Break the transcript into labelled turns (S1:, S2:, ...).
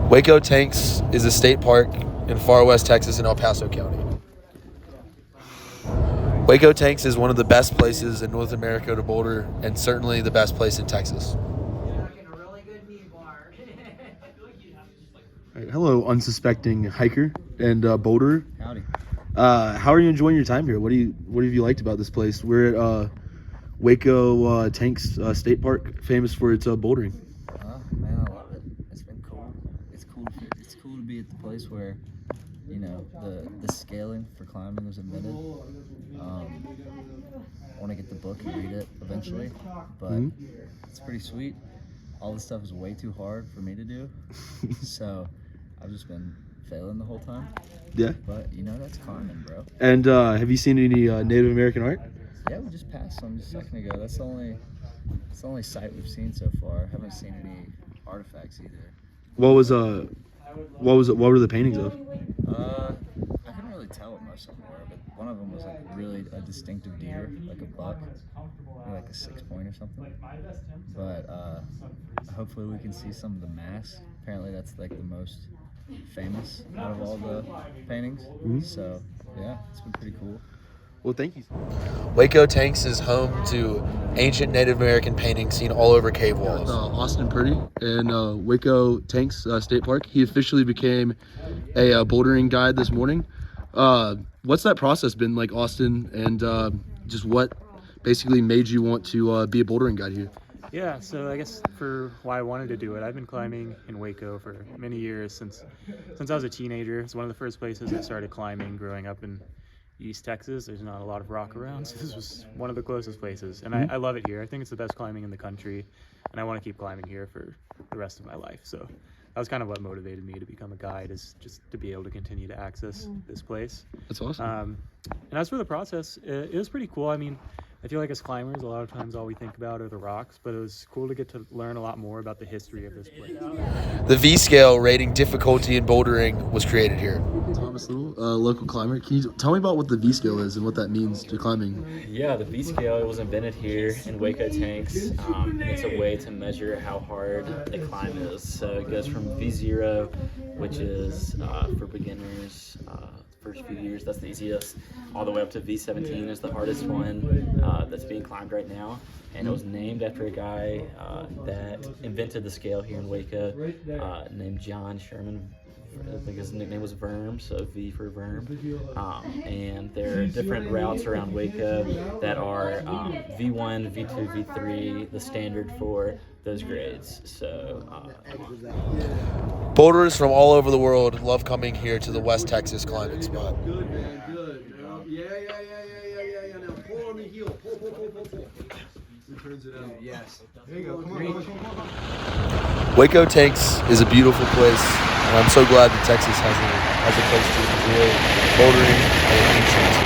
S1: Hueco Tanks is a state park in far west Texas in El Paso County. Hueco Tanks is one of the best places in North America to boulder, and certainly the best place in Texas. Right, hello, unsuspecting hiker and boulderer.
S2: Howdy.
S1: How are you enjoying your time here? What have you liked about this place? We're at Hueco Tanks State Park, famous for its bouldering.
S2: Man, I love it. It's been cool. It's cool to be at the place where, you know, the scaling for climbing was invented. I want to get the book and read it eventually, but it's pretty sweet. All this stuff is way too hard for me to do, so I've just been failing the whole time.
S1: Yeah.
S2: But you know, that's climbing, bro.
S1: And have you seen any Native American art?
S2: Yeah, we just passed some just a second ago. That's the only site we've seen so far. Haven't seen any artifacts either.
S1: What were the paintings of?
S2: I couldn't really tell what most of them were, but one of them was like really a distinctive deer, like a buck, or like a 6-point or something. But hopefully we can see some of the masks. Apparently that's like the most famous out of all the paintings. So yeah, it's been pretty cool.
S1: Well, thank you. Hueco Tanks is home to ancient Native American paintings seen all over cave walls. Austin Purdy in Hueco Tanks State Park. He officially became a bouldering guide this morning. What's that process been like, Austin, and just what basically made you want to be a bouldering guide here?
S3: Yeah, so I guess for why I wanted to do it, I've been climbing in Hueco for many years, since I was a teenager. It's one of the first places I started climbing growing up in East Texas. There's not a lot of rock around, so this was one of the closest places, and I love it here. I think it's the best climbing in the country, and I want to keep climbing here for the rest of my life. So that was kind of what motivated me to become a guide, is just to be able to continue to access this place.
S1: That's awesome.
S3: And as for the process, it was pretty cool. I mean, I feel like as climbers, a lot of times all we think about are the rocks, but it was cool to get to learn a lot more about the history of this place.
S1: The V-scale rating difficulty in bouldering was created here. Thomas Little, local climber. Can you tell me about what the V-scale is and what that means to climbing?
S4: Yeah, the V-scale was invented here in Hueco Tanks. It's a way to measure how hard the climb is. So it goes from V0, which is for beginners, first few years, that's the easiest, all the way up to V17 is the hardest one that's being climbed right now. And it was named after a guy that invented the scale here in Hueco, named John Sherman. I think his nickname was Verm, so V for Verm. And there are different routes around Hueco that are V1, V2, V3, the standard for those grades. So
S1: Boulderers from all over the world love coming here to the West Texas climbing spot.
S5: Good, man, good. Yeah. Now pull on the heel. Pull. He turns it out. Yes. There you go. Come on.
S1: Hueco Tanks is a beautiful place, and I'm so glad that Texas has a place to enjoy bouldering and ancient